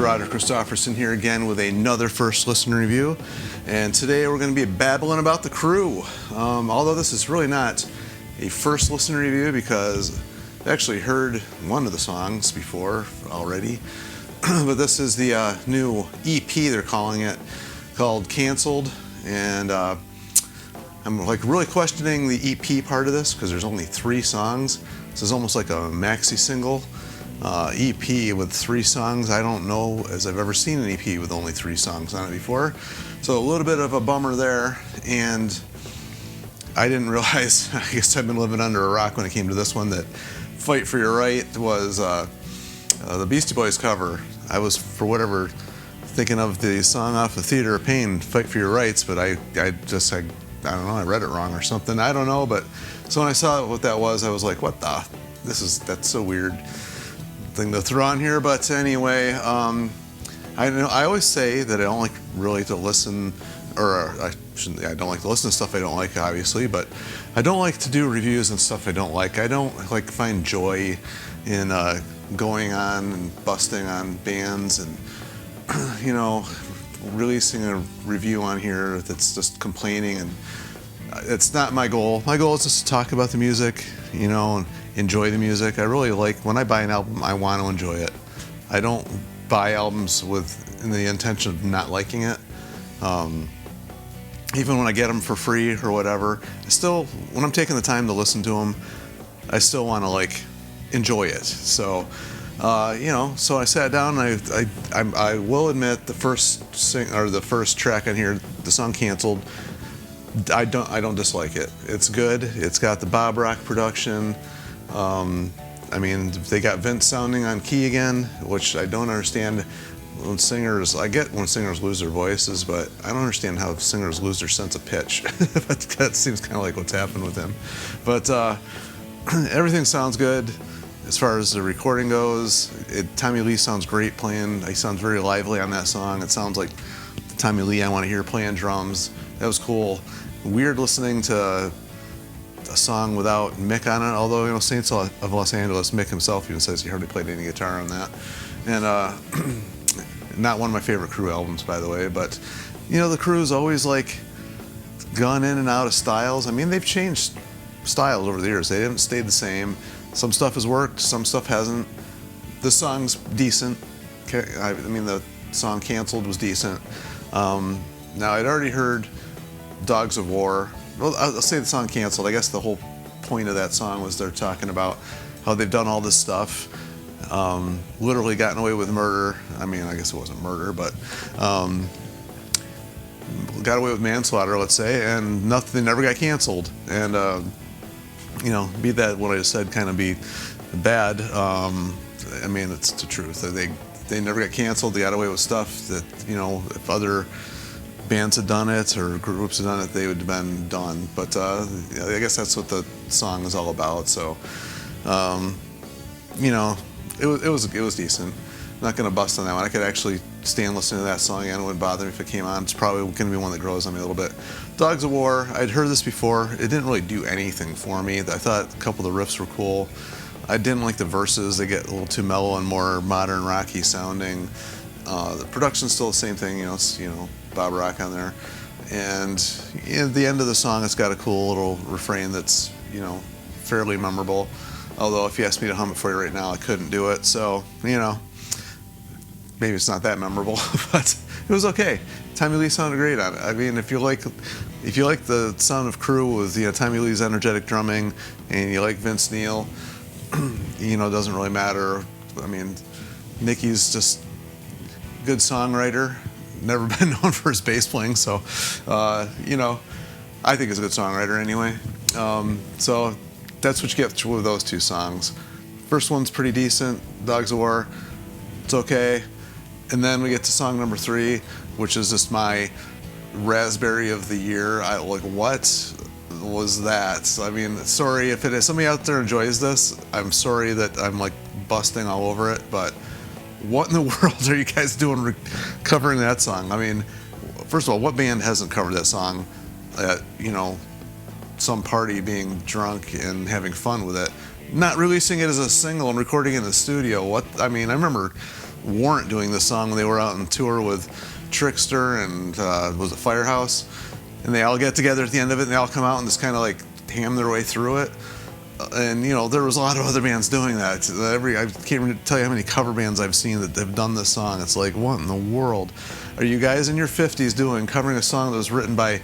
Roger Christofferson here again with another first listen review, and today we're going to be babbling about the Crue. Although this is really not a first listen review because I've actually heard one of the songs before already, but this is the new EP they're calling it, called Canceled, and I'm like really questioning the EP part of this because there's only 3 songs. This is almost like a maxi single. EP with 3 songs. I don't know as I've ever seen an EP with only 3 songs on it before, so a little bit of a bummer there. And I didn't realize, I guess I've been living under a rock when it came to this one, that Fight for Your Right was the Beastie Boys cover. I was, for whatever, thinking of the song off of Theater of Pain, Fight for Your Rights, but I don't know, I read it wrong or something, I don't know. But so when I saw what that was, I was like, what the, that's so weird thing to throw on here. But anyway, I always say that I don't like really to listen, or I don't like to listen to stuff I don't like, obviously, but I don't like to do reviews and stuff I don't like. I don't like find joy in going on and busting on bands and releasing a review on here that's just complaining, and it's not my goal. My goal is just to talk about the music, and enjoy the music. I really like, when I buy an album, I want to enjoy it. I don't buy albums in the intention of not liking it. Even when I get them for free or whatever, still, when I'm taking the time to listen to them, I still want to enjoy it. So, so I sat down and I will admit the first track on here, the song Canceled, I don't dislike it. It's good. It's got the Bob Rock production. They got Vince sounding on key again, which I don't understand when singers, I get when singers lose their voices, but I don't understand how singers lose their sense of pitch. But that seems kind of like what's happened with him. But everything sounds good as far as the recording goes. Tommy Lee sounds great playing. He sounds very lively on that song. It sounds like the Tommy Lee I want to hear playing drums. That was cool. Weird listening to a song without Mick on it, although Saints of Los Angeles, Mick himself even says he hardly played any guitar on that. And not one of my favorite Crue albums, by the way, but the Crue's always gone in and out of styles. They've changed styles over the years. They haven't stayed the same. Some stuff has worked, some stuff hasn't. This song's decent. The song Canceled was decent. Now, I'd already heard Dogs of War. Well, I'll say the song Canceled. I guess the whole point of that song was they're talking about how they've done all this stuff, literally gotten away with murder. I guess it wasn't murder, but got away with manslaughter, let's say, and they never got canceled. And be that what I just said kind of be bad. It's the truth. They never got canceled. They got away with stuff that if other bands had done it or groups had done it, they would have been done. But I guess that's what the song is all about. So it was decent. Not gonna bust on that one. I could actually stand listening to that song and it wouldn't bother me if it came on. It's probably gonna be one that grows on me a little bit. Dogs of War, I'd heard this before. It didn't really do anything for me. I thought a couple of the riffs were cool. I didn't like the verses. They get a little too mellow and more modern rocky sounding. The production's still the same thing, it's Bob Rock on there. And at the end of the song, it's got a cool little refrain that's fairly memorable. Although if you asked me to hum it for you right now, I couldn't do it. So maybe it's not that memorable, but it was okay. Tommy Lee sounded great on it. If you like the sound of Crue with Tommy Lee's energetic drumming, and you like Vince Neil, it doesn't really matter. Nicky's just a good songwriter. Never been known for his bass playing, so I think he's a good songwriter anyway. So that's what you get with those 2 songs. First one's pretty decent, Dogs of War. It's okay. And then we get to song number 3, which is just my raspberry of the year. What was that? Sorry if it is somebody out there enjoys this. I'm sorry that I'm busting all over it, but what in the world are you guys doing covering that song? First of all, what band hasn't covered that song at some party being drunk and having fun with it? Not releasing it as a single and recording it in the studio. I remember weren't doing this song when they were out on tour with Trickster and was it Firehouse, and they all get together at the end of it and they all come out and just kind of like ham their way through it. And there was a lot of other bands doing that. I can't even tell you how many cover bands I've seen that have done this song. It's like, what in the world are you guys in your 50s doing, covering a song that was written by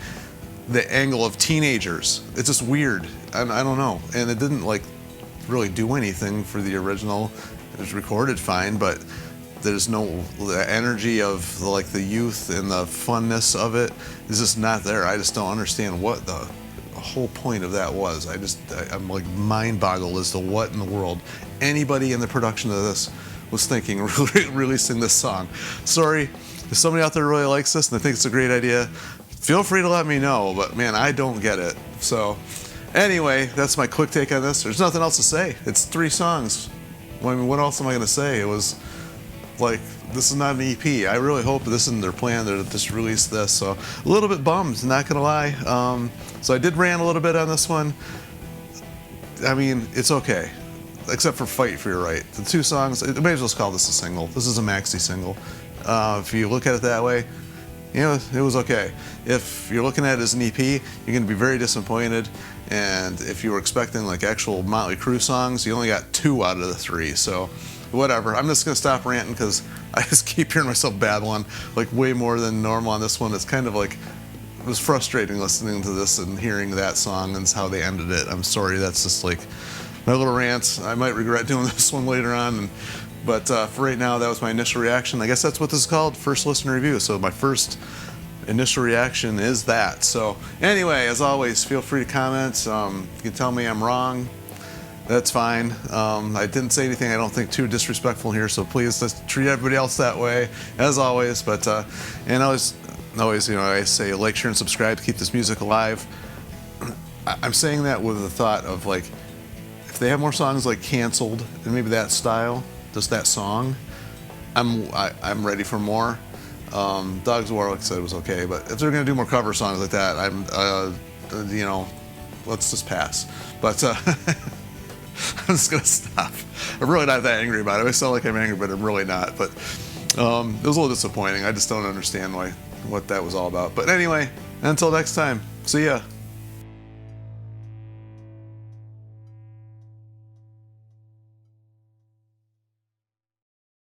the angle of teenagers? It's just weird. I don't know. And it didn't like really do anything for the original. It was recorded fine, but there's no the energy of the youth and the funness of it is just not there. I just don't understand what the whole point of that was. I'm like mind boggled as to what in the world anybody in the production of this was thinking releasing this song. Sorry, if somebody out there really likes this and they think it's a great idea, feel free to let me know, but man, I don't get it. So anyway, that's my quick take on this. There's nothing else to say. It's 3 songs. I mean, what else am I going to say? It was like, this is not an EP. I really hope this isn't their plan to just release this. So a little bit bummed, not gonna lie. So I did rant a little bit on this one. I mean, it's okay, except for Fight for Your Right. The 2 songs, I may as well call this a single. This is a maxi single. If you look at it that way, it was okay. If you're looking at it as an EP, you're gonna be very disappointed. And if you were expecting like actual Motley Crue songs, you only got 2 out of the 3. So whatever. I'm just gonna stop ranting because I just keep hearing myself babbling like way more than normal on this one. It's kind of like, it was frustrating listening to this and hearing that song and how they ended it. I'm sorry, that's just like my little rant. I might regret doing this one later on. But for right now, that was my initial reaction. I guess that's what this is called, first listen review. So my first initial reaction is that. So anyway, as always, feel free to comment. You can tell me I'm wrong. That's fine. I didn't say anything I don't think too disrespectful here, so please let's treat everybody else that way, as always. But and always, I say like, share, and subscribe to keep this music alive. I'm saying that with the thought of like, if they have more songs like Canceled and maybe that style, just that song, I'm ready for more. Dogs of War, like I said, was okay, but if they're gonna do more cover songs like that, let's just pass. But I'm just gonna stop. I'm really not that angry about it. I sound like I'm angry, but I'm really not. But it was a little disappointing. I just don't understand what that was all about. But anyway, until next time, see ya.